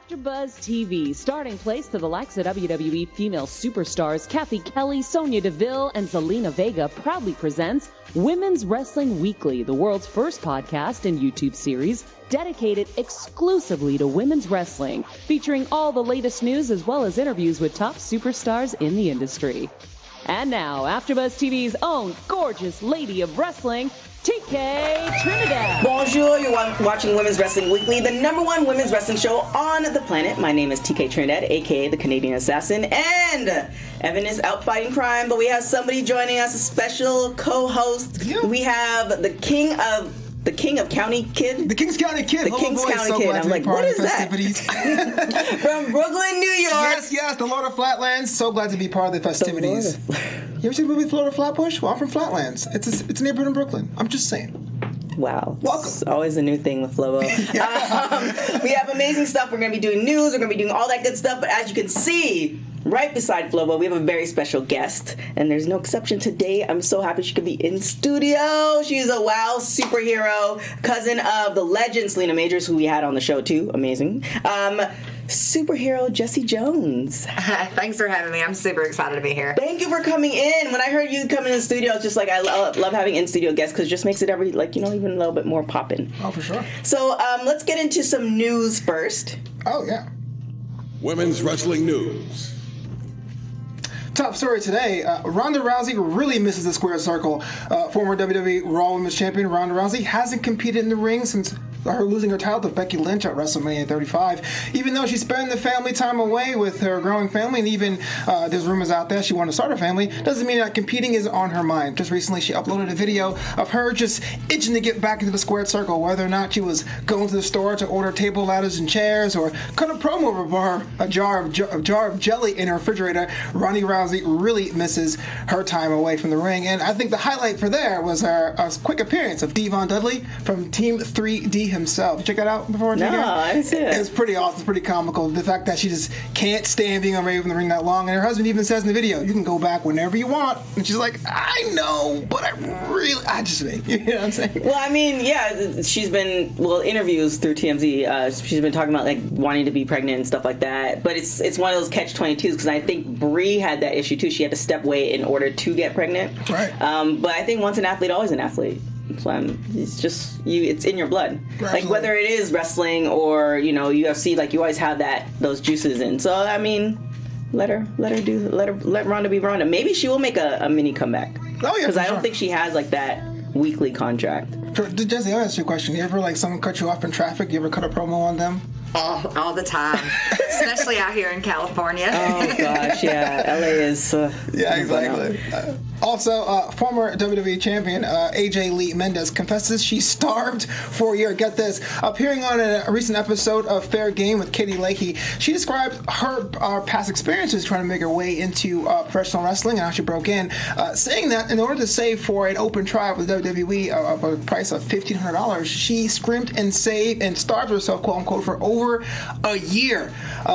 AfterBuzz TV, starting place to the likes of WWE female superstars Kathy Kelly, Sonya Deville, and Zelina Vega proudly presents Women's Wrestling Weekly, the world's first podcast and YouTube series dedicated exclusively to women's wrestling, featuring all the latest news as well as interviews with top superstars in the industry. And now, AfterBuzz TV's own gorgeous lady of wrestling, TK Trinidad. Bonjour, you're watching Women's Wrestling Weekly, the #1 women's wrestling show on the planet. My name is TK Trinidad, aka the Canadian Assassin, and Evan is out fighting crime, but we have somebody joining us, a special co-host. Yeah. We have the king of County Kid. The King's County Kid. The King's County Kid. I'm like, what is that? From Brooklyn, New York. Yes, the Lord of Flatlands. So glad to be part of the festivities. You ever seen the movie Florida Flatbush? Well, I'm from Flatlands. It's a neighborhood in Brooklyn. I'm just saying. Wow. Welcome. It's always a new thing with Flobo. We have amazing stuff. We're going to be doing news. We're going to be doing all that good stuff. But as you can see, right beside Flobo, we have a very special guest. And there's no exception today. I'm so happy she could be in studio. She's a WOW superhero, cousin of the legend Selena Majors, who we had on the show too. Amazing. Superhero Jessie Jones. Thanks for having me. I'm super excited to be here. Thank you for coming in. When I heard you come in the studio, it's just like I love having in-studio guests because it just makes it even a little bit more poppin'. Oh, for sure. So let's get into some news first. Oh, yeah. Women's Wrestling News. Top story today, Ronda Rousey really misses the square circle. Former WWE Raw Women's Champion Ronda Rousey hasn't competed in the ring since her losing her title to Becky Lynch at WrestleMania 35. Even though she's spending the family time away with her growing family, and even there's rumors out there she wanted to start a family, doesn't mean that competing is on her mind. Just recently she uploaded a video of her just itching to get back into the squared circle, whether or not she was going to the store to order table ladders and chairs or cut a promo over a jar of jelly in her refrigerator. Ronda Rousey really misses her time away from the ring, and I think the highlight for there was her quick appearance of Devon Dudley from Team 3D himself. Check that out before. No, I didn't see it. It was pretty awesome. It's pretty comical. The fact that she just can't stand being away from the ring that long, and her husband even says in the video, "You can go back whenever you want." And she's like, "I know, but I just you know what I'm saying?" Well, I mean, yeah, she's been interviews through TMZ. She's been talking about like wanting to be pregnant and stuff like that. But it's one of those catch-22s because I think Brie had that issue too. She had to step away in order to get pregnant. Right. But I think once an athlete, always an athlete. So it's just it's in your blood. Right. Like whether it is wrestling or UFC, like you always have those juices in. So I mean, let Ronda be Ronda. Maybe she will make a mini comeback. Oh yeah, because I don't think she has like that weekly contract. Jesse, I'll ask you a question. You ever someone cut you off in traffic? You ever cut a promo on them? All the time, especially out here in California. Oh gosh, yeah, LA is. Yeah, exactly. Also, former WWE champion AJ Lee Mendez confesses she starved for a year. Get this. Appearing on a recent episode of Fair Game with Katie Leahy, she described her past experiences trying to make her way into professional wrestling and how she broke in, saying that in order to save for an open trial with WWE of a price of $1,500, she scrimped and saved and starved herself, quote unquote, for over a year.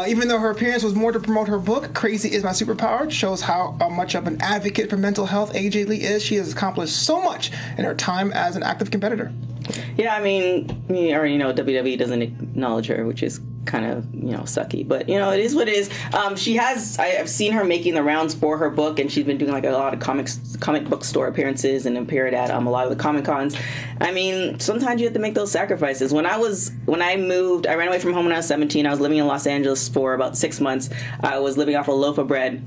Even though her appearance was more to promote her book, Crazy Is My Superpower, shows how much of an advocate for mental health AJ Lee is. She has accomplished so much in her time as an active competitor. Yeah, I mean, you already know WWE doesn't acknowledge her, which is kind of, sucky. But, it is what it is. I've seen her making the rounds for her book, and she's been doing like a lot of comic book store appearances and appeared at a lot of the Comic Cons. I mean, sometimes you have to make those sacrifices. When I moved, I ran away from home when I was 17. I was living in Los Angeles for about 6 months. I was living off a loaf of bread,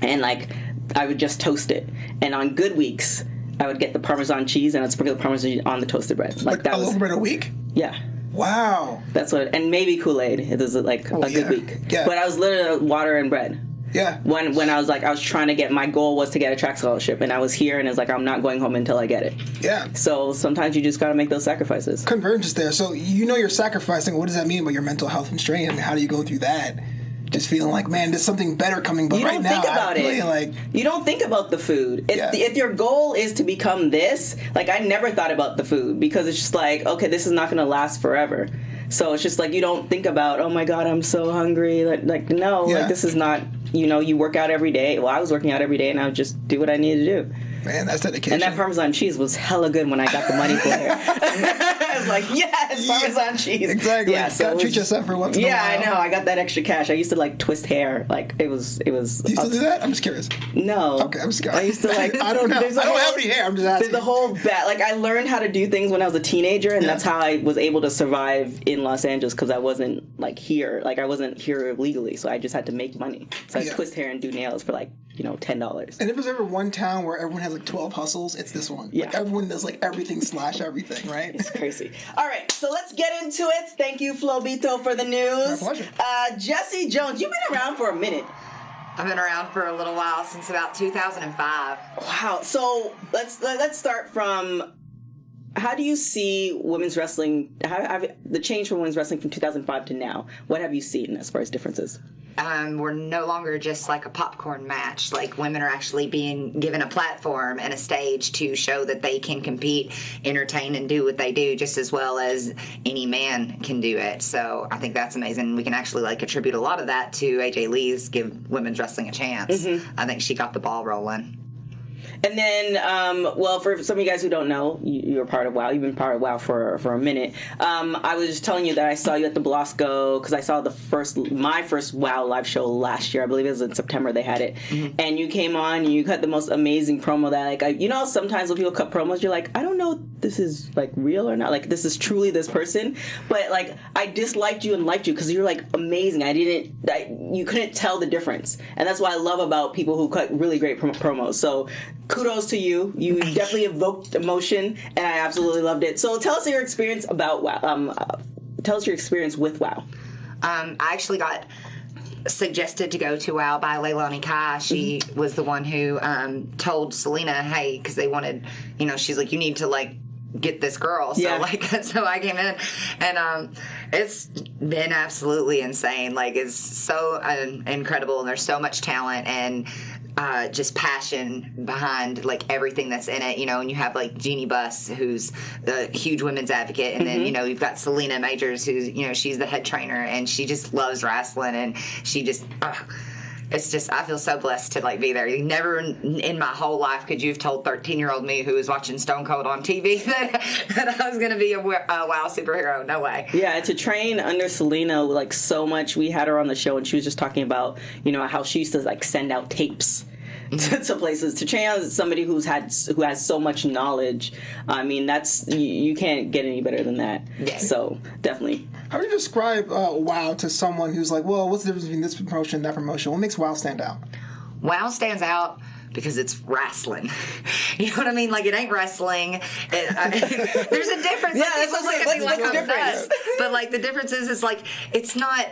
and I would just toast it. And on good weeks, I would get the Parmesan cheese and I'd sprinkle the Parmesan on the toasted bread. Like that a loaf of bread a week? Yeah. Wow. That's and maybe Kool-Aid. It was a good week. Yeah. But I was literally water and bread. Yeah. When I was trying to get, my goal was to get a track scholarship, and I was here, and it's like, I'm not going home until I get it. Yeah. So sometimes you just got to make those sacrifices. Convergence there. So you're sacrificing. What does that mean about your mental health and strain? And how do you go through that? Just feeling like, man, there's something better coming, but right now, you don't think about it. You don't think about the food. If your goal is to become this, I never thought about the food because it's just like, okay, this is not going to last forever. So it's just like you don't think about, oh my God, I'm so hungry. This is not. You work out every day. Well, I was working out every day, and I would just do what I needed to do. Man, that's dedication. And that Parmesan cheese was hella good when I got the money for it. I was like, yes, Parmesan cheese. Exactly. Yeah, so Gotta treat yourself for once in a while. I know. I got that extra cash. I used to like twist hair. Like it was. Do you still do that? I'm just curious. No. Okay, I'm just curious. I used to like. I don't know. I don't have any hair. I'm just asking. There's a whole like I learned how to do things when I was a teenager, and that's how I was able to survive in Los Angeles because I wasn't like here. Like I wasn't here legally, so I just had to make money. So I twist hair and do nails for like $10. And if there's ever one town where everyone has like 12 hustles, it's this one. Yeah. Like everyone does like everything / everything, right? It's crazy. All right, so let's get into it. Thank you, Flobito, for the news. My pleasure. Jessie Jones, you've been around for a minute. I've been around for a little while, since about 2005. Wow. So let's start from. How do you see women's wrestling? The change from women's wrestling from 2005 to now? What have you seen as far as differences? We're no longer just like a popcorn match. Like, women are actually being given a platform and a stage to show that they can compete, entertain, and do what they do just as well as any man can do it. So I think that's amazing. We can actually like attribute a lot of that to AJ Lee's Give Women's Wrestling a Chance. I think she got the ball rolling. And then, well, for some of you guys who don't know, you're part of WOW. You've been part of WOW for a minute. I was just telling you that I saw you at the Belasco because I saw my first WOW live show last year. I believe it was in September they had it. And you came on and you cut the most amazing promo that, like, sometimes when people cut promos, you're like, I don't know if this is, like, real or not. Like, this is truly this person. But, like, I disliked you and liked you because you're, like, amazing. You couldn't tell the difference. And that's what I love about people who cut really great promos. So, kudos to you. You definitely evoked emotion, and I absolutely loved it. So tell us your experience about WOW. Tell us your experience with WOW. I actually got suggested to go to WOW by Leilani Kai. She was the one who told Selena, hey, because they wanted, she's like, you need to, like, get this girl. So so I came in, and it's been absolutely insane. Like, it's so incredible, and there's so much talent and just passion behind like everything that's in it, and you have like Jeannie Buss, who's the huge women's advocate, and then you've got Selena Majors, who's she's the head trainer, and she just loves wrestling, and she just it's just, I feel so blessed to like be there. Never in my whole life could you have told 13-year-old me who was watching Stone Cold on TV that I was going to be a WOW superhero. No way. Yeah, to train under Selena, like so much. We had her on the show and she was just talking about, how she used to like send out tapes to places to train as somebody who has so much knowledge. I mean, that's you can't get any better than that. Yeah. So definitely. How would you describe WOW to someone who's like, well, what's the difference between this promotion and that promotion? What makes WOW stand out? WOW stands out because it's wrestling. You know what I mean? Like, it ain't wrestling. There's a difference. Yeah, that's what's the difference. But like the difference is like it's not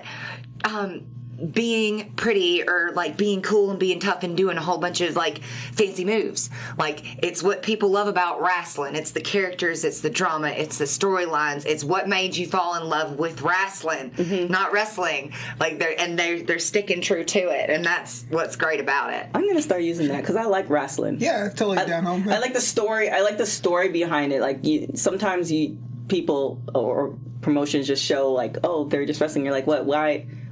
being pretty or like being cool and being tough and doing a whole bunch of like fancy moves. Like, it's what people love about wrestling. It's the characters, it's the drama, it's the storylines, it's what made you fall in love with wrestling, not wrestling. Like, they're sticking true to it, and that's what's great about it. I'm gonna start using that because I like wrestling. Yeah, totally down home. I like the story. I like the story behind it. Like, sometimes people or promotions just show like, oh, they're just wrestling. You're like, what?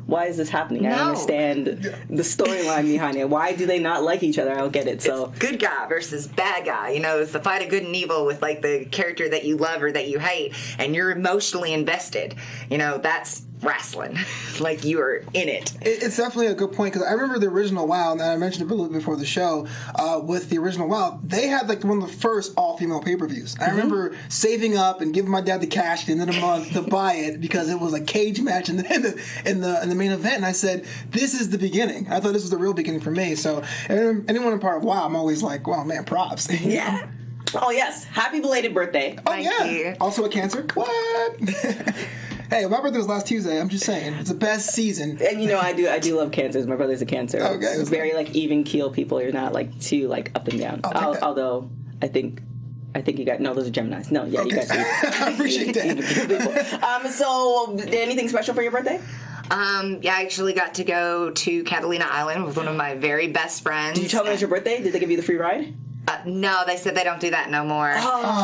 Why is this happening? I don't understand the storyline behind it. Why do they not like each other? I don't get it. So it's good guy versus bad guy. It's the fight of good and evil with like the character that you love or that you hate, and you're emotionally invested. That's wrestling. Like, you are in it. It's definitely a good point, because I remember the original WOW, and I mentioned it a little bit before the show, with the original WOW, they had like one of the first all-female pay-per-views. I remember saving up and giving my dad the cash at the end of the month to buy it because it was a cage match in the main event, and I said, this is the beginning. I thought this was the real beginning for me. So anyone in part of WOW, I'm always like, well, man, props. Yeah. Oh, yes. Happy belated birthday. Oh, Thank you. Also a Cancer? What? Hey, my birthday was last Tuesday. I'm just saying, it's the best season. And I do love Cancers. My brother's a Cancer. Okay, it's very like even keel people. You're not like too like up and down. Although I think you got those are Geminis. No, yeah, okay. You guys. I appreciate that. Even keel people. So, anything special for your birthday? I actually got to go to Catalina Island with one of my very best friends. Did you tell them it was your birthday? Did they give you the free ride? No, they said they don't do that no more. Oh.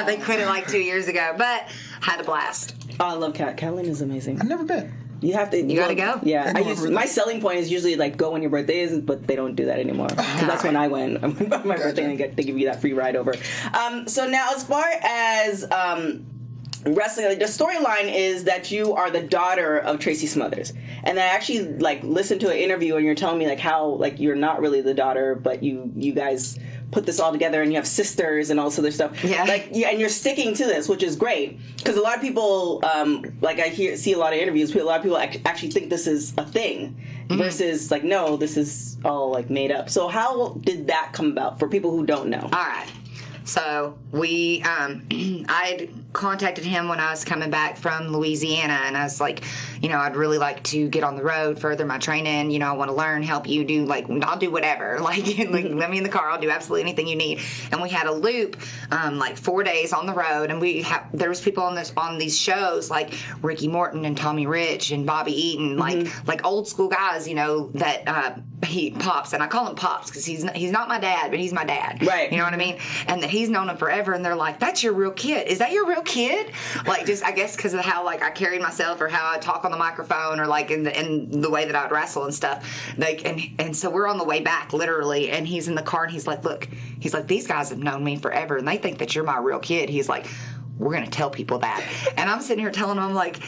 They quit it like 2 years ago, but had a blast. Oh, I love Catalina's amazing. I've never been. You have to. You gotta go. Yeah, my selling point is usually like go when your birthday is, but they don't do that anymore. So that's when I went. I went on my birthday and they give you that free ride over. So now, as far as wrestling, like, the storyline is that you are the daughter of Tracy Smothers, and I actually like listened to an interview and you're telling me like how like you're not really the daughter, but you guys put this all together and you have sisters and all this other stuff. Yeah. Like, yeah, and you're sticking to this, which is great, because a lot of people, like I see a lot of interviews, a lot of people actually think this is a thing, versus like, no, this is all like made up. So how did that come about for people who don't know? All right. So we, I'd contacted him when I was coming back from Louisiana, and I was like, you know, I'd really like to get on the road, further my training. You know, I want to learn, help you do, like, I'll do whatever. Like let me in the car, I'll do absolutely anything you need. And we had a loop, like 4 days on the road, and there was people on these shows like Ricky Morton and Tommy Rich and Bobby Eaton, like old school guys, you know, that he Pops, and I call him Pops because he's not my dad, but he's my dad. Right. You know what I mean? And that he's known him forever, and they're like, "That's your real kid? Is that your real kid?" Like, just I guess because of how like I carried myself, or how I talk on the microphone, or like in the way that I'd wrestle and stuff. Like, and so we're on the way back, literally, and he's in the car, and he's like, "Look," he's like, "These guys have known me forever, and they think that you're my real kid." He's like, "We're gonna tell people that," and I'm sitting here telling him, I'm like,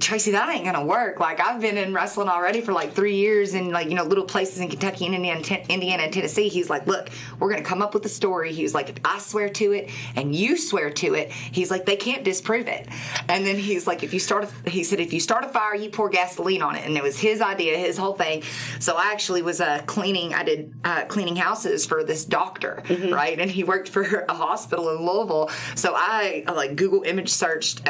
Tracy, that ain't gonna work. Like, I've been in wrestling already for like 3 years in, like, you know, little places in Kentucky and Indiana and Tennessee. He's like, "Look, we're gonna come up with a story." He was like, "If I swear to it and you swear to it," he's like, "they can't disprove it." And then he's like, he said, "If you start a fire, you pour gasoline on it." And it was his idea, his whole thing. So I actually was cleaning houses for this doctor, right? And he worked for a hospital in Louisville. So I like Google image searched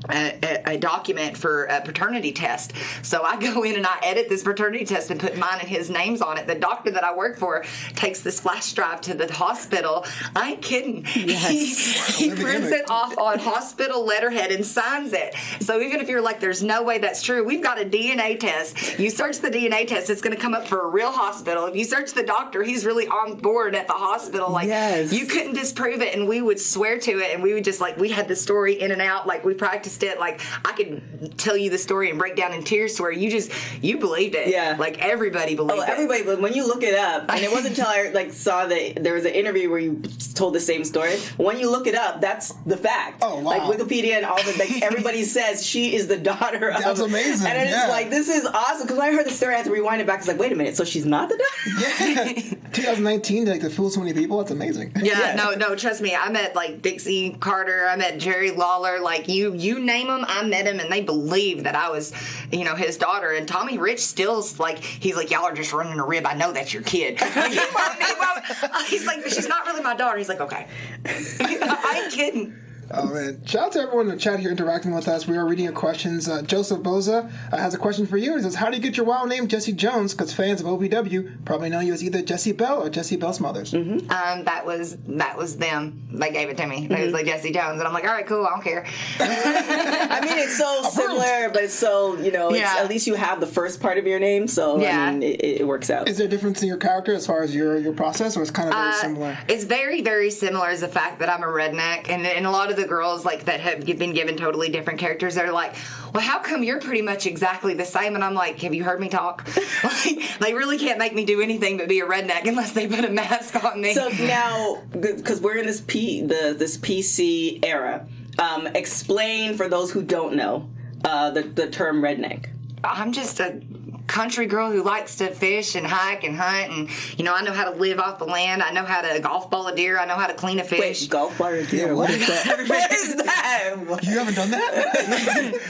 a document for a paternity test. So I go in and I edit this paternity test and put mine and his names on it. The doctor that I work for takes this flash drive to the hospital. I ain't kidding. Yes. He prints it off on hospital letterhead and signs it. So even if you're like, there's no way that's true, we've got a DNA test. You search the DNA test, it's going to come up for a real hospital. If you search the doctor, he's really on board at the hospital. Like, you couldn't disprove it, and we would swear to it, and we would just, like, we had the story in and out, like, we practiced it. Like, I could tell you the story and break down in tears to where you believed it. Yeah. Like, everybody believed it. Everybody, but when you look it up, and it wasn't until I like saw that there was an interview where you told the same story. When you look it up, that's the fact. Oh, wow. Like, Wikipedia and all the, like, everybody says she is the daughter of. That's amazing. And it's like, this is awesome, because when I heard the story, I had to rewind it back. It's like, wait a minute, so she's not the daughter? Yeah. 2019, like, to fool so many people, that's amazing. Yeah, no, trust me. I met, like, Dixie Carter. I met Jerry Lawler. Like, you name them, I met him, and they believed that I was, you know, his daughter. And Tommy Rich still's like, he's like, "Y'all are just running a rib. I know that's your kid." He's like, "She's not really my daughter." He's like, "Okay." I ain't kidding. Oh, man. Shout out to everyone in the chat here interacting with us. We are reading your questions. Joseph Boza has a question for you. He says, "How do you get your WOW name, Jessie Jones?" Because fans of OVW probably know you as either Jessie Bell or Jessie Bell Smothers. That was them. They gave it to me. They was like, "Jessie Jones." And I'm like, "All right, cool. I don't care." I mean, it's so similar, but it's so, you know, it's, at least you have the first part of your name, so I mean, it works out. Is there a difference in your character as far as your process, or it's kind of very similar? It's very, very similar, as the fact that I'm a redneck, and a lot of the girls like that have been given totally different characters, they're like, "Well, how come you're pretty much exactly the same?" And I'm like, "Have you heard me talk?" Like, they really can't make me do anything but be a redneck unless they put a mask on me. So now, because we're in this PC era, explain for those who don't know the term redneck. I'm just a country girl who likes to fish and hike and hunt, and, you know, I know how to live off the land. I know how to golf ball a deer. I know how to clean a fish. Wait, golf ball a deer? What is that? What is that? You haven't done that?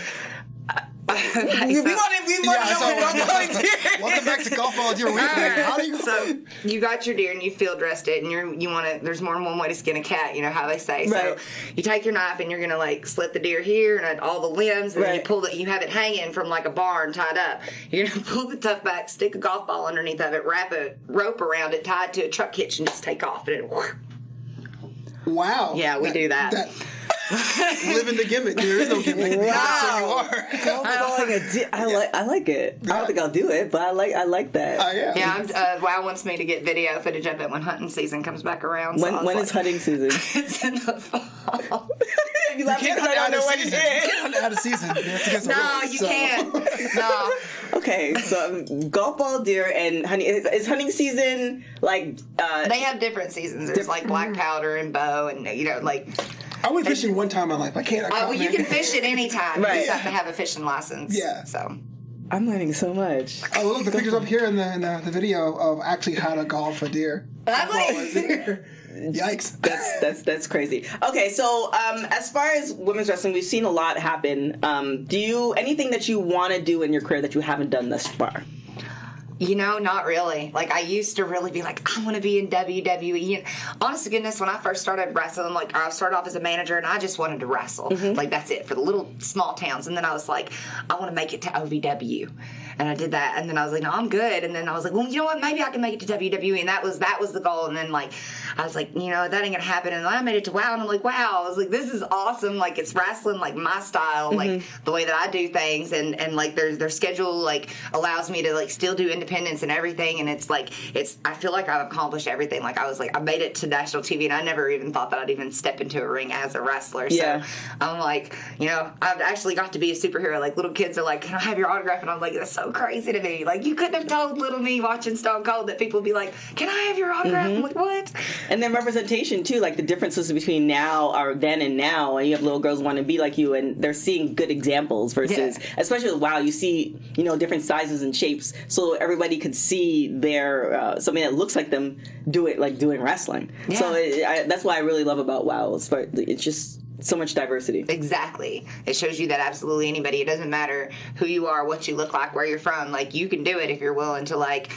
We want to know golf ball a deer. Welcome back to Golf Ball a Deer Weekly. How do you? So you got your deer and you field dressed it, and you want to. There's more than one way to skin a cat. You know how they say. Right. So you take your knife and you're gonna like slit the deer here and all the limbs, and then you pull it. You have it hanging from like a barn tied up. You're gonna pull the tuft back, stick a golf ball underneath of it, wrap a rope around it, tie it to a truck hitch, and just take off. And Wow. Yeah, we do that. Living the gimmick. There is no gimmick. Wow. So you are. I like it. I don't think I'll do it, but I like that. Yeah. WOW wants me to get video footage of it when hunting season comes back around. So when is hunting season? It's in the fall. You can't hunt out of season. You can't hunt out of season. No, you can't. No. Okay, so golf ball, deer, and hunting. Is hunting season like? They have different seasons. There's like black powder and bow, and, you know, like. I went fishing one time in my life. I can't. Well, you can fish at any time. Right. You just have to have a fishing license. Yeah. So. I'm learning so much. Oh, look, the picture's up here in the video of actually how to golf a deer. Yikes. That's crazy. Okay, so as far as women's wrestling, we've seen a lot happen. Do you anything that you want to do in your career that you haven't done thus far? You know, not really. Like, I used to really be like, I want to be in WWE. And honest to goodness, when I first started wrestling, like, I started off as a manager, and I just wanted to wrestle. Like, that's it, for the little small towns. And then I was like, I want to make it to OVW. And I did that, and then I was like, no, I'm good. And then I was like, well, you know what, maybe I can make it to WWE. And that was the goal. And then, like, I was like, you know, that ain't gonna happen. And then I made it to WOW, and I'm like, wow. I was like, this is awesome. Like, it's wrestling, like, my style, like, the way that I do things. And like, their schedule, like, allows me to, like, still do independence and everything. And it's, like, I feel like I've accomplished everything. Like, I was like, I made it to national TV, and I never even thought that I'd even step into a ring as a wrestler. Yeah. So I'm like, you know, I've actually got to be a superhero. Like, little kids are like, can I have your autograph? And I'm like, that's so crazy to me. Like, you couldn't have told little me watching Stone Cold that people would be like, can I have your autograph? I'm like, what? And then representation too, like the differences between now or then and now, and you have little girls want to be like you, and they're seeing good examples versus, especially with WOW, you see, you know, different sizes and shapes, so everybody could see their something that looks like them do it, like doing wrestling. Yeah. So that's why I really love about WOW. It's just so much diversity. Exactly. It shows you that absolutely anybody, it doesn't matter who you are, what you look like, where you're from, like, you can do it if you're willing to, like,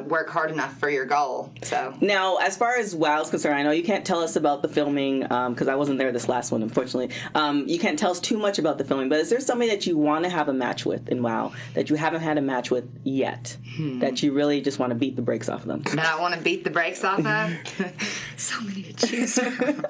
work hard enough for your goal. So now, as far as WOW is concerned, I know you can't tell us about the filming because I wasn't there this last one, unfortunately. You can't tell us too much about the filming, but is there somebody that you want to have a match with in WOW that you haven't had a match with yet, that you really just want to beat the brakes off of them? that I want to beat the brakes off of? So many to choose from.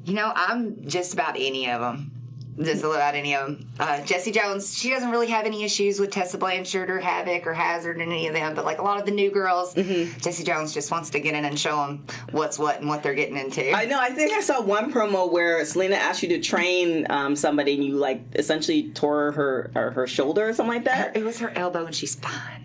You know, I'm just about any of them. Just about any of them. Jessie Jones, she doesn't really have any issues with Tessa Blanchard or Havoc or Hazard and any of them, but like a lot of the new girls, Jessie Jones just wants to get in and show them what's what and what they're getting into. I know. I think I saw one promo where Selena asked you to train somebody, and you like essentially tore her shoulder or something like that. It was her elbow, and she's fine.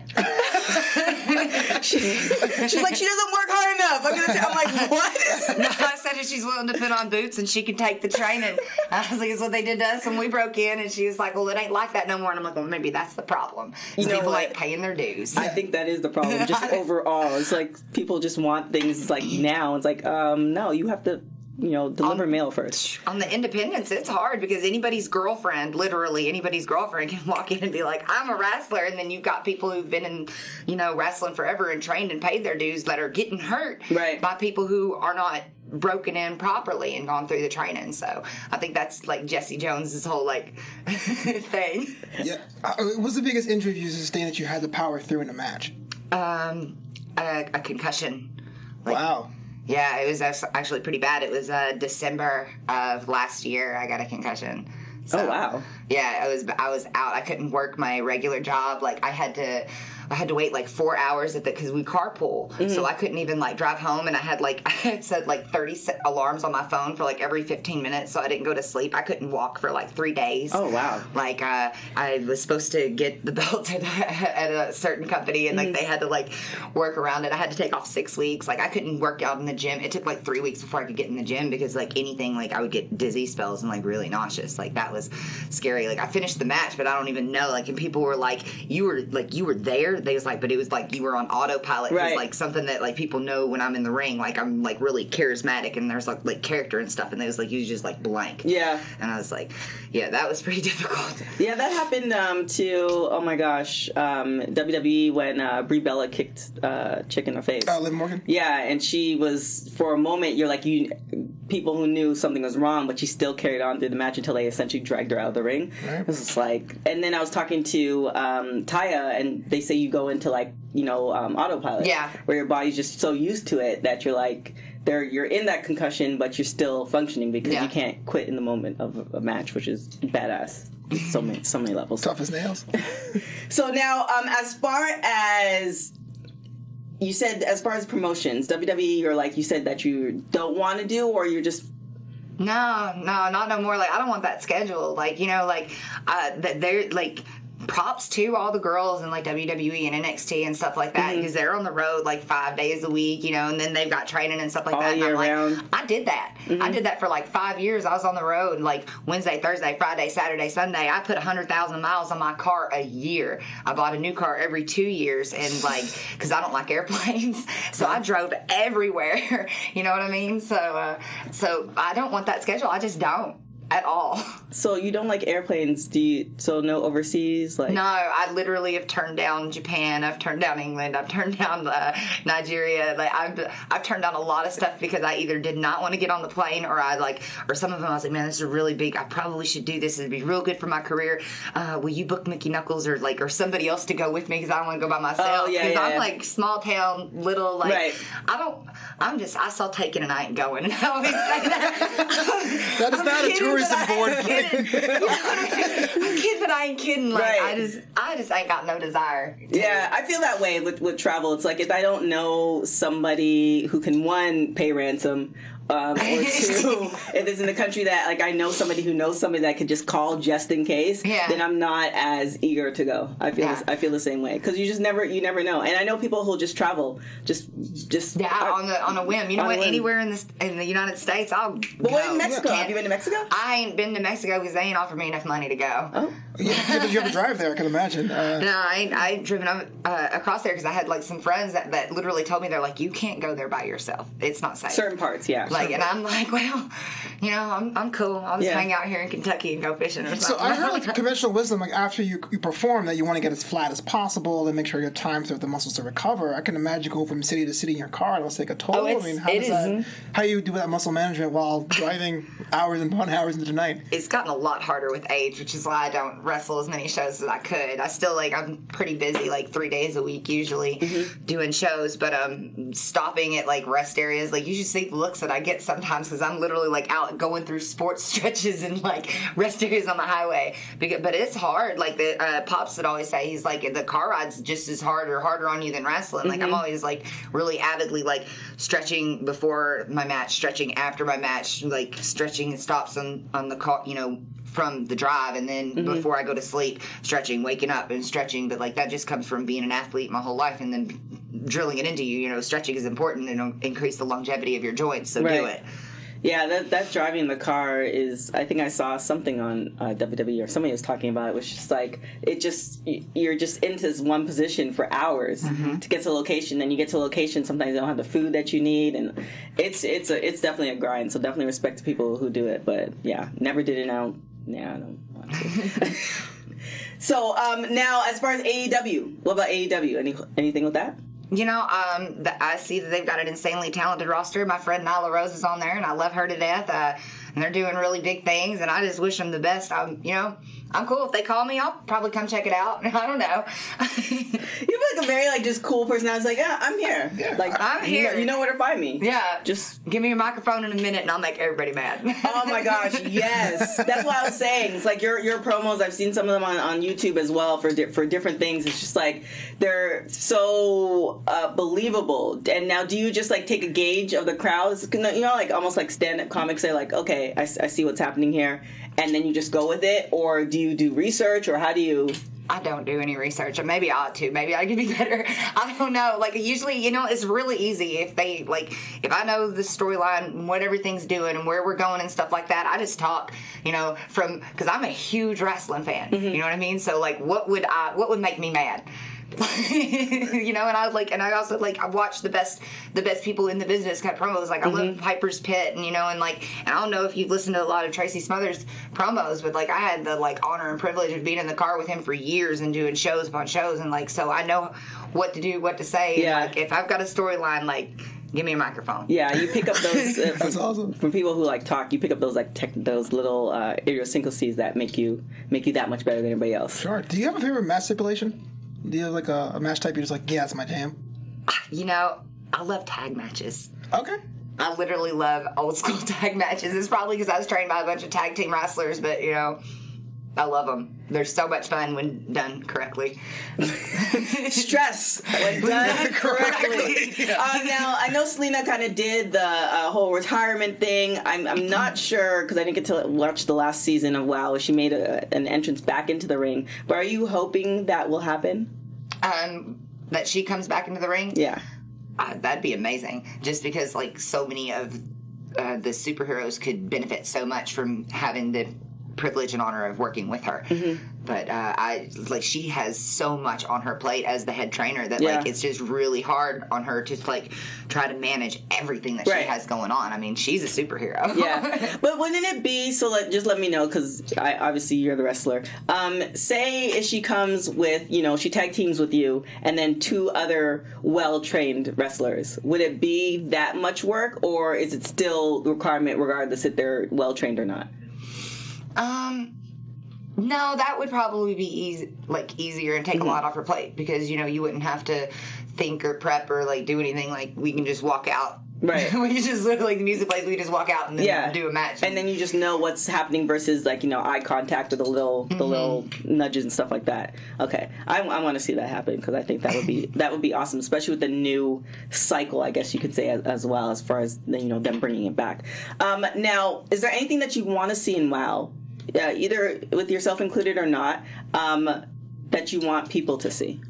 She's like, she doesn't work hard enough. I'm like, what? No, I said that she's willing to put on boots and she can take the training. I was like, it's what they did to us when we broke in. And she was like, well, it ain't like that no more. And I'm like, well, maybe that's the problem. You know people what? ain't paying their dues. I think that is the problem. Just overall, it's like people just want things like now. It's like, no, you have to, you know, deliver mail first. On the independents, it's hard because anybody's girlfriend, literally anybody's girlfriend, can walk in and be like, I'm a wrestler. And then you've got people who've been in, you know, wrestling forever and trained and paid their dues that are getting hurt by people who are not broken in properly and gone through the training. So I think that's like Jessie Jones' whole like thing. Yeah. What's the biggest injury you sustained that you had to power through in a match? A concussion. Wow. Yeah, it was actually pretty bad. It was December of last year I got a concussion. So, oh, wow. Yeah, I was out. I couldn't work my regular job. Like, I had to wait like 4 hours because we carpool. So I couldn't even like drive home, and I had set like 30 alarms on my phone for like every 15 minutes, so I didn't go to sleep. I couldn't walk for like 3 days. Oh, wow. Like, I was supposed to get the belt at a certain company, and like they had to like work around it. I had to take off 6 weeks. Like, I couldn't work out in the gym. It took like 3 weeks before I could get in the gym because like anything, like I would get dizzy spells and like really nauseous. Like, that was scary. Like, I finished the match, but I don't even know. Like, and people were like, you were there. They was like, but it was like you were on autopilot. Right. It's like something that like people know when I'm in the ring. Like, I'm like really charismatic, and there's like character and stuff, and they was like, you just like blank. Yeah. And I was like, yeah, that was pretty difficult. Yeah, that happened to, oh my gosh, WWE when Brie Bella kicked Chick in the face. Liv Morgan? Yeah, and she was, for a moment, you're like, people who knew something was wrong, but she still carried on through the match until they essentially dragged her out of the ring. Right. It was just like, and then I was talking to Taya, and they say you go into like, you know, autopilot. Yeah. Where your body's just so used to it that you're like, you're in that concussion, but you're still functioning because you can't quit in the moment of a match, which is badass. So many levels. Tough as nails. So now, as far as you said, as far as promotions, WWE, or like you said that you don't want to do, or you're just not no more. Like, I don't want that schedule. Like, you know, like they're like props to all the girls in like WWE and NXT and stuff like that, because they're on the road like 5 days a week, and then they've got training and stuff like that. And year I'm like, round. I did that. I did that for like 5 years. I was on the road like Wednesday, Thursday, Friday, Saturday, Sunday. I put 100,000 miles on my car a year. I bought a new car every 2 years, and like, because I don't like airplanes, so I drove everywhere. You know what I mean? So I don't want that schedule. I just don't. At all. So you don't like airplanes? So no overseas? Like, no, I literally have turned down Japan. I've turned down England. I've turned down Nigeria. Like I've turned down a lot of stuff because I either did not want to get on the plane, or or some of them I was like, man, this is really big. I probably should do this. It'd be real good for my career. Will you book Mickey Knuckles or somebody else to go with me, because I don't want to go by myself. Because I'm like small town, little like. Right. I saw Taken and I ain't going. And I always say that. That is not a tourism board thing. I'm kidding, but I ain't kidding. Like, right. I just ain't got no desire. Yeah, I feel that way with travel. It's like if I don't know somebody who can, one, pay ransom, or two, if it's in a country that like I know somebody who knows somebody that could just call just in case, then I'm not as eager to go. I feel the same way, because you never know. And I know people who'll just travel just on a whim. You know what? Anywhere in the United States, I'll go. What in Mexico? Have you been to Mexico? I ain't been to Mexico because they ain't offered me enough money to go. Oh, yeah. You have a drive there, I can imagine. No, I ain't driven across there because I had like some friends that literally told me, they're like, you can't go there by yourself. It's not safe. Certain parts, yeah. Like, and I'm like, well, I'm cool. I'll just hang out here in Kentucky and go fishing or something. So I heard like conventional wisdom, like after you perform, that you want to get as flat as possible and make sure you have time for the muscles to recover. I can imagine going from city to city in your car. It must take a toll. How do you do that muscle management while driving hours upon hours into the night? It's gotten a lot harder with age, which is why I don't wrestle as many shows as I could. I still I'm pretty busy, like 3 days a week usually doing shows, but stopping at like rest areas. Like, you should see the looks that I get sometimes, because I'm literally like out going through sports stretches and like rest areas on the highway. But it's hard. Like the Pops would always say, he's like, the car ride's just as hard or harder on you than wrestling. Like, I'm always like really avidly like stretching before my match, stretching after my match, like stretching and stops on the car, from the drive, and then before I go to sleep, stretching, waking up and stretching. But like, that just comes from being an athlete my whole life and then drilling it into you. Stretching is important and it'll increase the longevity of your joints, so do it. Yeah, that driving the car is, I think I saw something on WWE or somebody was talking about it, was just like, you're just into this one position for hours to get to a location. Then you get to a location, sometimes you don't have the food that you need, and it's definitely a grind. So definitely respect to people who do it, but yeah, never did it now. Yeah, I don't want to. So now, as far as AEW, what about AEW? Anything with that? I see that they've got an insanely talented roster. My friend Nyla Rose is on there, and I love her to death. And they're doing really big things, and I just wish them the best. I'm cool. If they call me, I'll probably come check it out. I don't know. You're like a very just cool person. I was like, yeah, I'm here. Yeah. Like, I'm here. You know where to find me. Yeah. Just give me your microphone in a minute, and I'll make everybody mad. Oh my gosh, yes. That's what I was saying. It's like your promos. I've seen some of them on YouTube as well for different things. It's just like they're so believable. And now, do you just like take a gauge of the crowds? Like almost like stand-up comics say, like, okay, I see what's happening here, and then you just go with it, or do you do research, or how do you? I don't do any research. Maybe I ought to. Maybe I could be better. I don't know. Like, usually, it's really easy if if I know the storyline, what everything's doing, and where we're going and stuff like that. I just talk, because I'm a huge wrestling fan. You know what I mean? So, like, what would make me mad? And I also I watch the best people in the business cut promos. Like, I love Piper's Pit, and I don't know if you've listened to a lot of Tracy Smothers promos, but I had the honor and privilege of being in the car with him for years and doing shows upon shows, and so I know what to do, what to say. Yeah. And, if I've got a storyline, give me a microphone. Yeah, you pick up those That's awesome. From people who talk. You pick up those those little idiosyncrasies that make you that much better than anybody else. Sure. Do you have a favorite match stipulation? Do you have a match type you're just yeah, that's my jam? I love tag matches. Okay. I literally love old school tag matches. It's probably because I was trained by a bunch of tag team wrestlers, but I love them. They're so much fun when done correctly. Stress when done correctly. Now, I know Selena kind of did the whole retirement thing. I'm not sure, because I didn't get to watch the last season of WoW. She made an entrance back into the ring. But are you hoping that will happen? That she comes back into the ring? Yeah. That'd be amazing. Just because, like, so many of the superheroes could benefit so much from having the privilege and honor of working with her. But she has so much on her plate as the head trainer that like it's just really hard on her to like try to manage everything that she has going on. I mean, she's a superhero. Yeah, but wouldn't it be so? Just let me know, because obviously you're the wrestler. Say if she comes with, she tag teams with you and then 2 other well-trained wrestlers, would it be that much work, or is it still a requirement regardless if they're well-trained or not? No, that would probably be easier and take a lot off her plate, because you wouldn't have to think or prep or like do anything. Like, we can just walk out. Right. We can just look like the music plays. We just walk out and then do a match. And then you just know what's happening versus eye contact or the little nudges and stuff like that. Okay, I want to see that happen, because I think that would be awesome, especially with the new cycle, I guess you could say, as well, as far as them bringing it back. Now, is there anything that you want to see in WoW, either with yourself included or not, that you want people to see?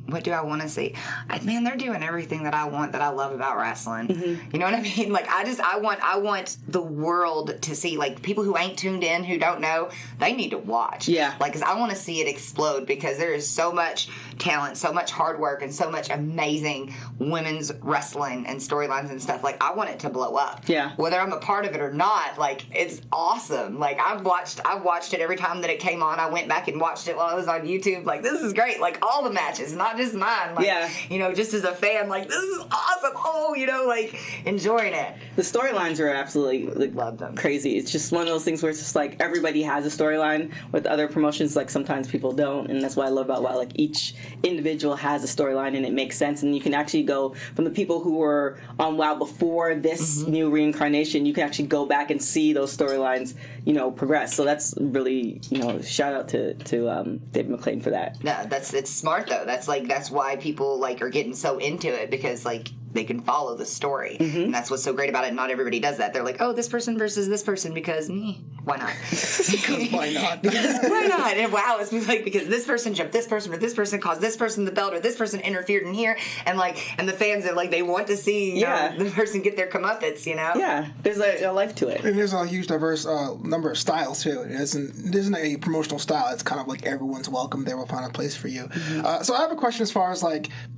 What do I want to see? Man, they're doing everything that I want, that I love about wrestling. You know what I mean? Like, I want the world to see, like, people who ain't tuned in, who don't know, they need to watch. Yeah. Like, 'cause I want to see it explode, because there is so much talent, so much hard work, and so much amazing women's wrestling and storylines and stuff. Like, I want it to blow up. Yeah. Whether I'm a part of it or not, like, it's awesome. Like, I've watched it every time that it came on. I went back and watched it while I was on YouTube. Like, this is great. Like, all the matches, not just mine. Like, just as a fan, like, this is awesome. Oh, enjoying it. The storylines are absolutely love them. Crazy. It's just one of those things where it's just like everybody has a storyline. With other promotions, like, sometimes people don't, and that's what I love about WoW. Like, each individual has a storyline, and it makes sense, and you can actually go from the people who were on WoW before this new reincarnation. You can actually go back and see those storylines, progress. So that's really, shout out to David McClain for that. Yeah, it's smart though. That's why people are getting so into it, because they can follow the story, and that's what's so great about it. Not everybody does that. They're like, oh, this person versus this person, because why not? Because why not? Because why not? And WoW is like, because this person jumped this person, or this person caused this person the belt, or this person interfered in here, and the fans are they want to see the person get their comeuppance. Yeah, there's a life to it, and there's a huge diverse number of styles too. It isn't a promotional style. It's kind of like everyone's welcome. They will find a place for you. So I have a question as far as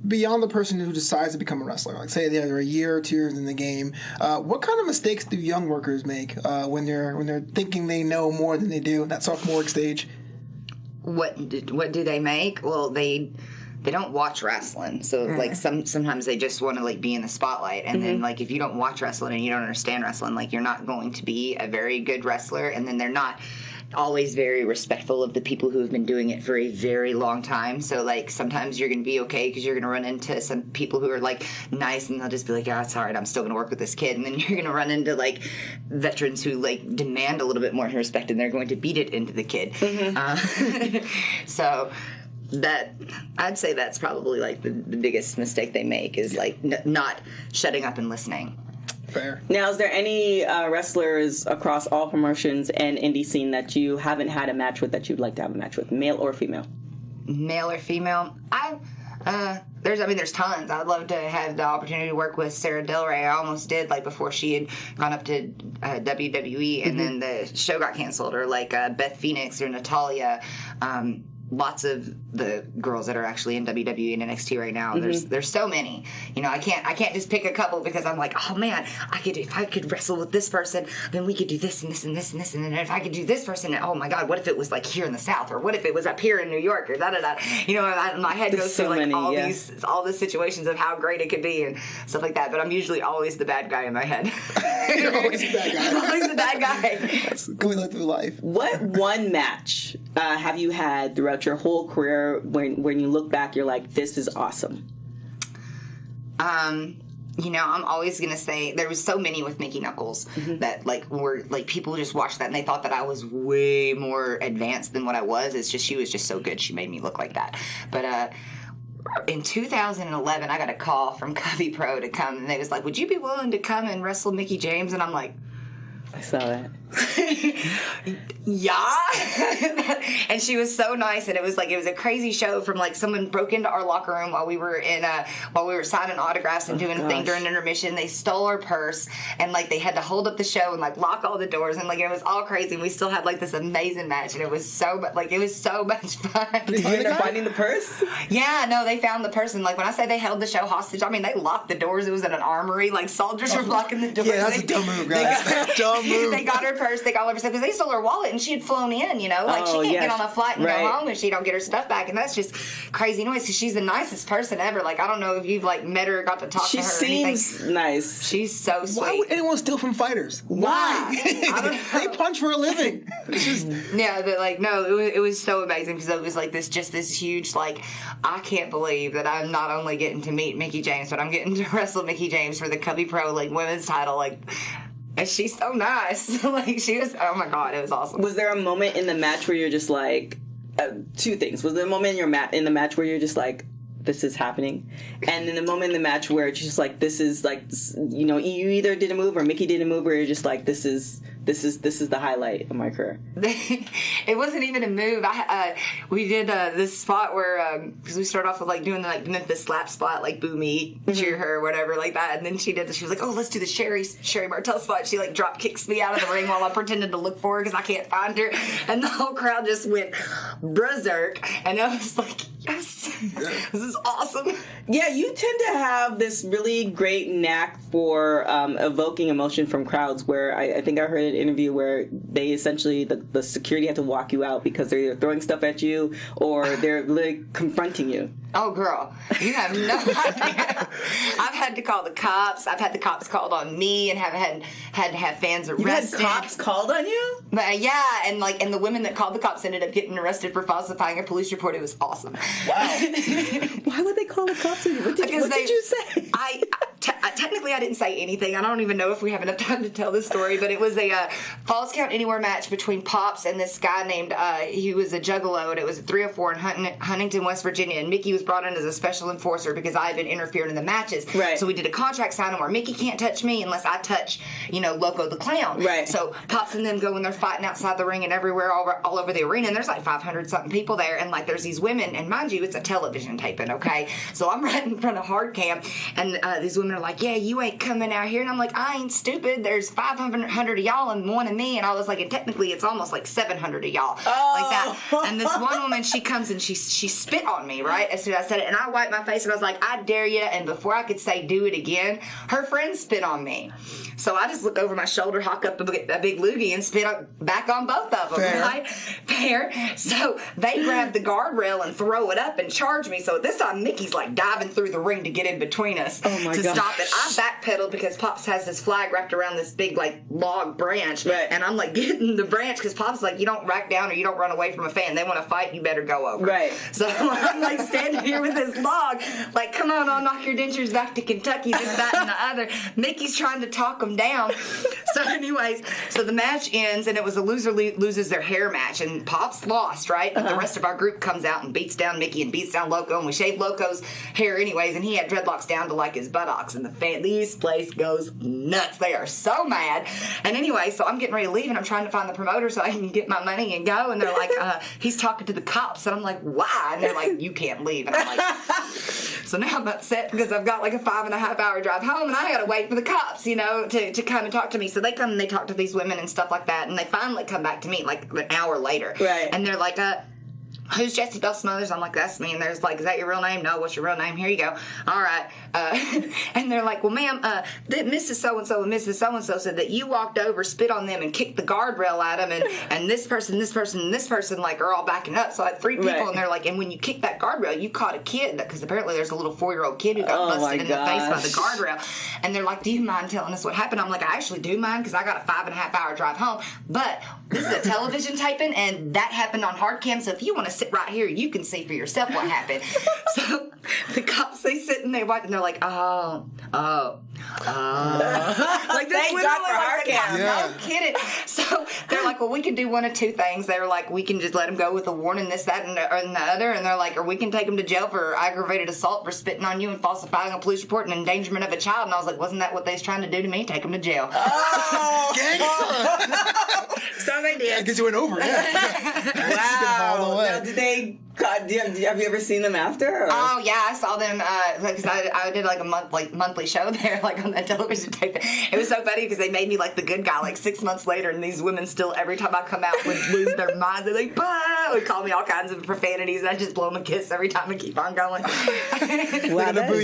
beyond the person who decides to become a wrestler. Like, say they're a year or 2 years in the game. What kind of mistakes do young workers make when they're thinking they know more than they do in that sophomoric stage? What do they make? Well, they don't watch wrestling, so sometimes they just want to be in the spotlight, and then if you don't watch wrestling and you don't understand wrestling, you're not going to be a very good wrestler, and then they're not always very respectful of the people who have been doing it for a very long time. So sometimes you're going to be okay, because you're going to run into some people who are nice, and they'll just be like, yeah, it's all right, I'm still going to work with this kid. And then you're going to run into veterans who demand a little bit more respect, and they're going to beat it into the kid. So that, I'd say that's probably the biggest mistake they make, is not shutting up and listening. Fair. Now, is there any wrestlers across all promotions and indie scene that you haven't had a match with that you'd like to have a match with, male or female? Male or female? There's tons. I'd love to have the opportunity to work with Sarah Del Rey. I almost did, before she had gone up to WWE, and then the show got canceled, or Beth Phoenix or Natalia. Lots of the girls that are actually in WWE and NXT right now. There's so many. I can't just pick a couple, because I'm like, oh man, if I could wrestle with this person, then we could do this and this and this and this, and then if I could do this person, oh my God, what if it was here in the South, or what if it was up here in New York, or da da da. My head goes through all these situations of how great it could be and stuff like that. But I'm usually always the bad guy in my head. You're always the bad guy. I'm always the bad guy. That's going through life. What one match have you had throughout your whole career when you look back, you're like, this is awesome? I'm always gonna say there was so many with Mickey Knuckles that were people just watched that and they thought that I was way more advanced than what I was. It's just she was just so good. She made me look like that. But in 2011, I got a call from Covey Pro to come, and they was like, "Would you be willing to come and wrestle Mickie James?" And I'm like, I saw that. Yeah. And she was so nice, and it was a crazy show from someone broke into our locker room while we were signing autographs and doing a thing during intermission. They stole our purse, and they had to hold up the show and lock all the doors, and it was all crazy. And we still had this amazing match, and it was so much fun. Did you end up finding the purse? Yeah, no, they found the purse, and when I say they held the show hostage, I mean they locked the doors. It was in an armory. Soldiers were blocking the doors. Yeah, that's a dumb move, guys. Dumb move. They got her purse. They got all of her stuff because they stole her wallet, and she had flown in. She can't get on a flight and go home if she don't get her stuff back, and that's just crazy noise. Because she's the nicest person ever. I don't know if you've met her, or got to talk to her. She seems nice. She's so sweet. Why would anyone steal from fighters? Why? I don't know. They punch for a living. It's just no, it was so amazing because it was this huge I can't believe that I'm not only getting to meet Mickie James, but I'm getting to wrestle Mickie James for the Covey Pro women's title. And she's so nice. She was, oh my God, it was awesome. Was there a moment in the match where you're just two things? Was there a moment in the match where you're just this is happening? And then the moment in the match where it's just this is you either did a move or Mickie did a move where you're just this is the highlight of my career. It wasn't even a move. We did this spot where because we started off with doing the Memphis slap spot, boo me, cheer her, or whatever like that. And then she was like, oh, let's do the Sherry Martel spot. She drop kicks me out of the ring while I pretended to look for her because I can't find her. And the whole crowd just went berserk. And I was like, yes, this is awesome. Yeah, you tend to have this really great knack for evoking emotion from crowds, where I think I heard an interview where they essentially, the security have to walk you out because they're either throwing stuff at you or they're literally confronting you. Oh, girl, you have no idea. I've had to call the cops. I've had the cops called on me and had to have fans arrested. You had cops called on you? But, yeah, and the women that called the cops ended up getting arrested for falsifying a police report. It was awesome. Wow. Why would they call the cops on you? What did you say? Technically, I didn't say anything. I don't even know if we have enough time to tell this story, but it was a Falls Count Anywhere match between Pops and this guy named, he was a juggalo, and it was at 304 in Huntington, West Virginia, and Mickie was brought in as a special enforcer because I had been interfering in the matches. Right. So we did a contract signing where Mickie can't touch me unless I touch, Loco the Clown. Right. So Pops and them go and they're fighting outside the ring and everywhere, all over the arena, and there's 500-something people there, and there's these women, and mind you, it's a television taping, okay? So I'm right in front of hard cam, and these women are like, yeah, you ain't coming out here, and I'm like, I ain't stupid, there's 500 of y'all and one of me, and I was and technically it's almost 700 of y'all, like that. And this one woman, she comes and she spit on me, right, as soon as I said it, and I wiped my face and I was like, I dare you, and before I could say do it again, her friend spit on me. So I just look over my shoulder, hawk up a big loogie, and spit back on both of them. Fair. Right? Fair. So they grab the guardrail and throw it up and charge me. So this time Mickey's diving through the ring to get in between us to stop it. I backpedaled because Pops has this flag wrapped around this big log branch, right. And I'm getting the branch because Pops you don't rack down or you don't run away from a fan. They want to fight, you better go over. Right. So I'm standing here with this log, come on, I'll knock your dentures back to Kentucky, this, that, and the other. Mickey's trying to talk them down. So anyways, so the match ends, and it was a loser loses their hair match, and Pops lost, right? But the rest of our group comes out and beats down Mickie and beats down Loco, and we shaved Loco's hair anyways, and he had dreadlocks down to his buttocks, and this place goes nuts. They are so mad. And anyway, so I'm getting ready to leave, and I'm trying to find the promoter so I can get my money and go, and they're like, he's talking to the cops, and I'm like, why? And they're like, you can't leave. And I'm like, so now I'm upset because I've got a 5.5-hour drive home, and I gotta wait for the cops, to come and talk to me. So they come and they talk to these women and stuff like that, and they finally come back to me an hour later. Right. And they're like, who's Jessie Bell Smothers? I'm like, that's me. And there's is that your real name? No, what's your real name? Here you go. All right. And they're like, well, ma'am, Mrs. So-and-so and Mrs. So-and-so said that you walked over, spit on them, and kicked the guardrail at them, and this person, and this person, are all backing up. So I had 3 people, right. And they're like, and when you kicked that guardrail, you caught a kid, because apparently there's a little 4-year-old kid who got busted in the face by the guardrail. And they're like, do you mind telling us what happened? I'm like, I actually do mind, because I got a 5.5-hour drive home, but this is a television taping, and that happened on hard cam, so if you want to sit right here, you can see for yourself what happened. So the cops, they sit and they watch, and they're like, oh. Like this Thank God for our cam. No kidding. So they're like, well, we can do one of two things. They were like, we can just let them go with a warning, this, that, and the other. And they're like, or we can take them to jail for aggravated assault for spitting on you and falsifying a police report and endangerment of a child. And I was like, wasn't that what they was trying to do to me? Take them to jail. Oh, So they did. I guess you went over. Wow. Now, did they? God, have you ever seen them after? Or? Oh yeah, I saw them because I did like a monthly show there, like on that television tape. It was so funny because they made me like the good guy like 6 months later, and these women still every time I come out would lose their minds. They're like, bah! Would call me all kinds of profanities, and I just blow them a kiss every time and keep on going. Wow,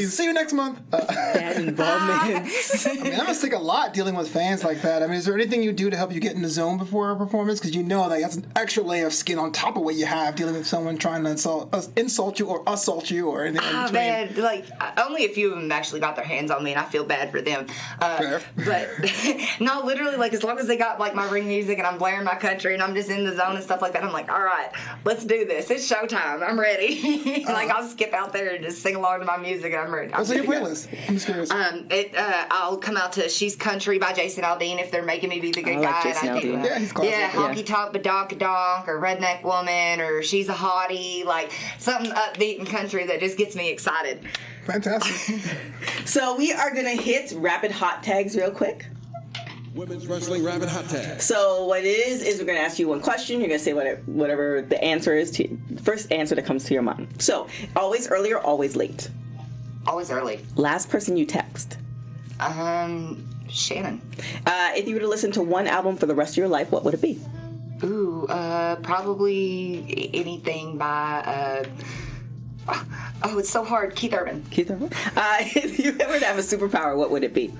see you next month. That involvement. I mean, that must take a lot dealing with fans like that. I mean, is there anything you do to help you get in the zone before a performance? Because you know that that's an extra layer of skin on top of what you have dealing with someone trying to insult you or assault you or anything in between. Man, like only a few of them actually got their hands on me, and I feel bad for them. But no, literally, like as long as they got like my ring music and I'm blaring my country and I'm just in the zone and stuff like that, I'm like, all right, let's do this. It's showtime. I'm ready. Like I'll skip out there and just sing along to my music. And I'm ready. What's on your playlist? I'm just curious. I'll come out to "She's Country" by Jason Aldean if they're making me be the good guy. Jason Aldean. Yeah, he's classic. Yeah, Honky Tonk Badonk Donk or Redneck Woman or She's a Hottie, like something upbeat and country that just gets me excited. Fantastic. So we are going to hit rapid hot tags real quick. Women's Wrestling Rapid Hot Tag. So what it is we're going to ask you one question. You're going to say whatever the answer is to the first answer that comes to your mind. So always early or always late? Always early. Last person you text? Shannon. If you were to listen to one album for the rest of your life, what would it be? Ooh, probably anything by, it's so hard. Keith Urban. Keith Urban? If you ever have a superpower, what would it be?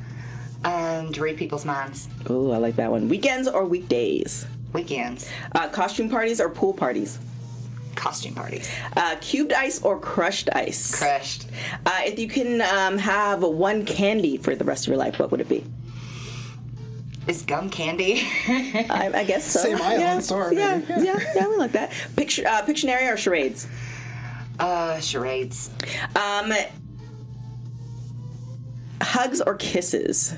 To read people's minds. Ooh, I like that one. Weekends or weekdays? Weekends. Costume parties or pool parties? Costume parties. Cubed ice or crushed ice? Crushed. If you can have one candy for the rest of your life, what would it be? Is gum candy? I guess so. Same island, sorry. Yeah, we like that. Pictionary or charades? Charades. Hugs or kisses?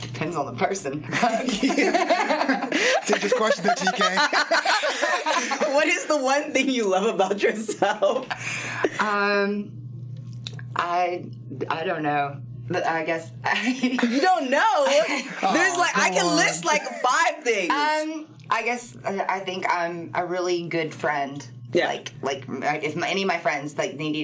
Depends on the person. Take this question there, TK. What is the one thing you love about yourself? I don't know. But I guess you don't know. There's I can list 5 things. I guess I think I'm a really good friend. Yeah. Like if any of my friends need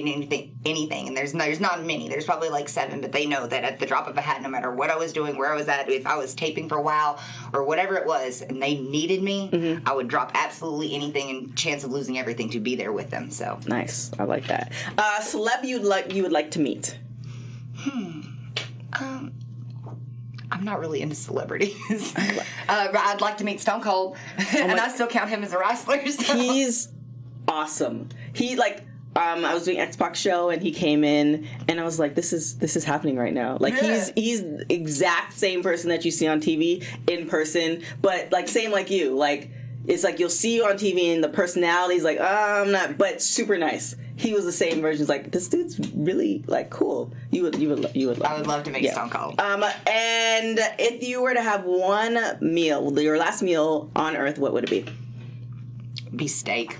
anything, and there's not many. There's probably 7, but they know that at the drop of a hat, no matter what I was doing, where I was at, if I was taping for WOW or whatever it was, and they needed me, I would drop absolutely anything and chance of losing everything to be there with them. So nice. I like that. Celeb you would like to meet. I'm not really into celebrities. I'd like to meet Stone Cold, and I still count him as a wrestler. So. He's awesome. He I was doing Xbox show and he came in and I was like, this is happening right now. He's the exact same person that you see on TV in person, but same like you. It's you'll see you on TV and the personality's I'm not, but super nice. He was the same version. It's this dude's really cool. You would love. I would love to meet Stone Cold. And if you were to have one meal, your last meal on Earth, what would it be? Be steak.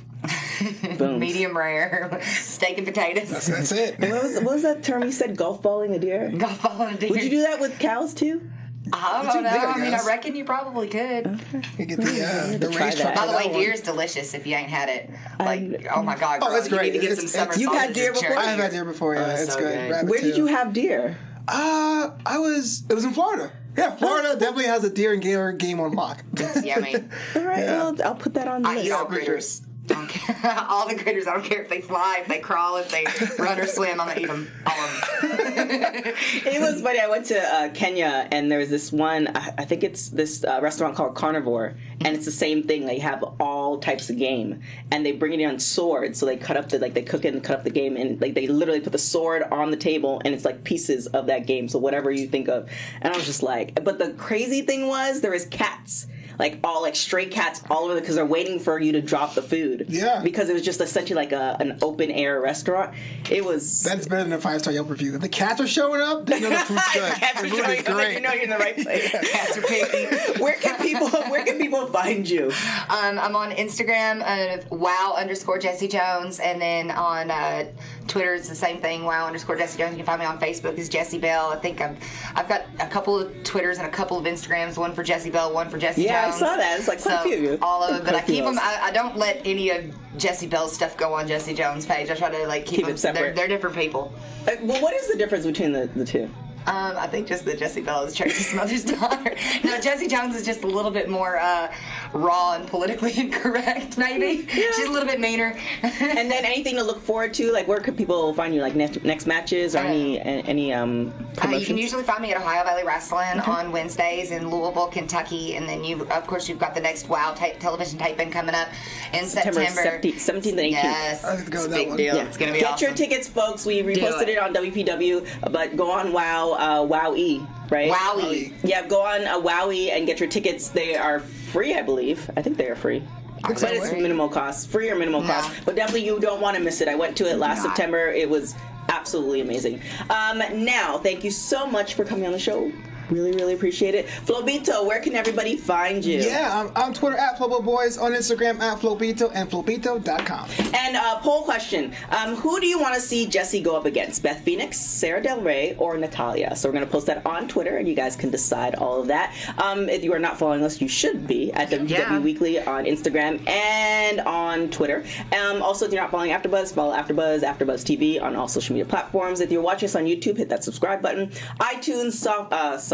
Boom. Medium rare. Steak and potatoes. That's it. What was that term you said? Golf balling a deer? Golf balling a deer. Would you do that with cows too? I don't know. I mean, I reckon you probably could. Okay. You get the racetrack. By the way, deer is delicious if you ain't had it. Oh my God, girl. It's great. You need to get some summer You've had deer before? I have had deer before, yeah. It's so good. good. Where did you have deer? It was in Florida. Yeah, Florida definitely has a deer and gator game on lock. It's yummy. All right, well, I'll put that on the I list. eat all critters. Don't care. All the critters. I don't care if they fly, if they crawl, if they run or swim. I'm gonna eat them. All of them. It was funny. I went to Kenya, and there's this one. I think it's this restaurant called Carnivore, and it's the same thing. They have all types of game, and they bring it in on swords. So they cut up they cook it and cut up the game, and they literally put the sword on the table, and it's pieces of that game. So whatever you think of, and I was just but the crazy thing was there is cats. like all like stray cats all over because they're waiting for you to drop the food. Yeah. Because it was just essentially like an open air restaurant. It was. That's better than a 5-star Yelp review. If the cats are showing up, they know the food's good. Cats The are food showing is up, great. you know you're in the right place. Cats are picky. Where can people find you? I'm on Instagram, WOW _Jessie Jones, and then on Twitter it's the same thing, WOW _ Jessie Jones. You can find me on Facebook as Jessie Bell. I think I've got a couple of Twitters and a couple of Instagrams, one for Jessie Bell, one for Jessie Jones. Yeah, I saw that. It's like quite a few of you. All of them, but I Quite a few keep them. of us. I don't let any of Jessie Bell's stuff go on Jessie Jones' page. I try to like keep them separate. They're different people. Well, what is the difference between the two? I think just that Jessie Bell is Tracy's mother's daughter. No, Jessie Jones is just a little bit more raw and politically incorrect, maybe. Yeah. She's a little bit meaner. And then anything to look forward to? Like, where could people find you? Like, next matches or any promotions? You can usually find me at Ohio Valley Wrestling on Wednesdays in Louisville, Kentucky. And then, you've got the next WOW television taping coming up in September. 17th and 18th. Yes. I have to go with that Big one. deal. Yeah. It's going to be Get awesome. your tickets, folks. We reposted it on WPW, but go on WOWE, right? WOWE. Yeah, go on WOWE and get your tickets. They are free, I believe. I think they are free. But it's minimal cost. Free or minimal cost. But definitely you don't want to miss it. I went to it last September. It was absolutely amazing. Now, thank you so much for coming on the show. Really, really appreciate it. Flobito, where can everybody find you? Yeah, I'm on Twitter at FloboBoys, on Instagram at Flobito, and Flobito.com. And poll question. Who do you want to see Jessie go up against? Beth Phoenix, Sarah Del Rey, or Natalia? So we're going to post that on Twitter, and you guys can decide all of that. If you are not following us, you should be at WW Weekly on Instagram and on Twitter. Also, if you're not following AfterBuzz, follow AfterBuzz, AfterBuzz TV on all social media platforms. If you're watching us on YouTube, hit that subscribe button. iTunes,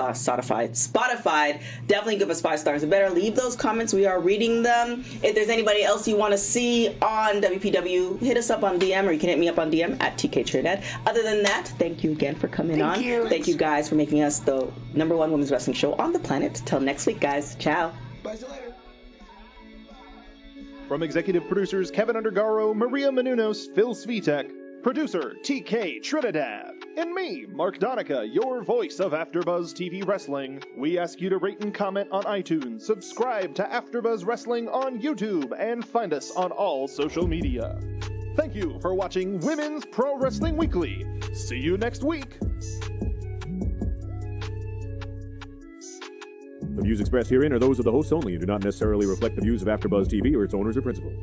Spotify, definitely give us 5 stars or better. Leave those comments. We are reading them. If there's anybody else you want to see on WPW, hit us up on DM, or you can hit me up on DM at TK Trinidad. Other than that, thank you again for coming on. Thank you guys for making us the #1 women's wrestling show on the planet. Till next week, guys. Ciao. Bye, see you later. From executive producers Kevin Undergaro, Maria Menounos, Phil Svitek, producer TK Trinidad, and me, Mark Donica, your voice of AfterBuzz TV Wrestling, we ask you to rate and comment on iTunes, subscribe to AfterBuzz Wrestling on YouTube, and find us on all social media. Thank you for watching Women's Pro Wrestling Weekly. See you next week. The views expressed herein are those of the hosts only and do not necessarily reflect the views of AfterBuzz TV or its owners or principals.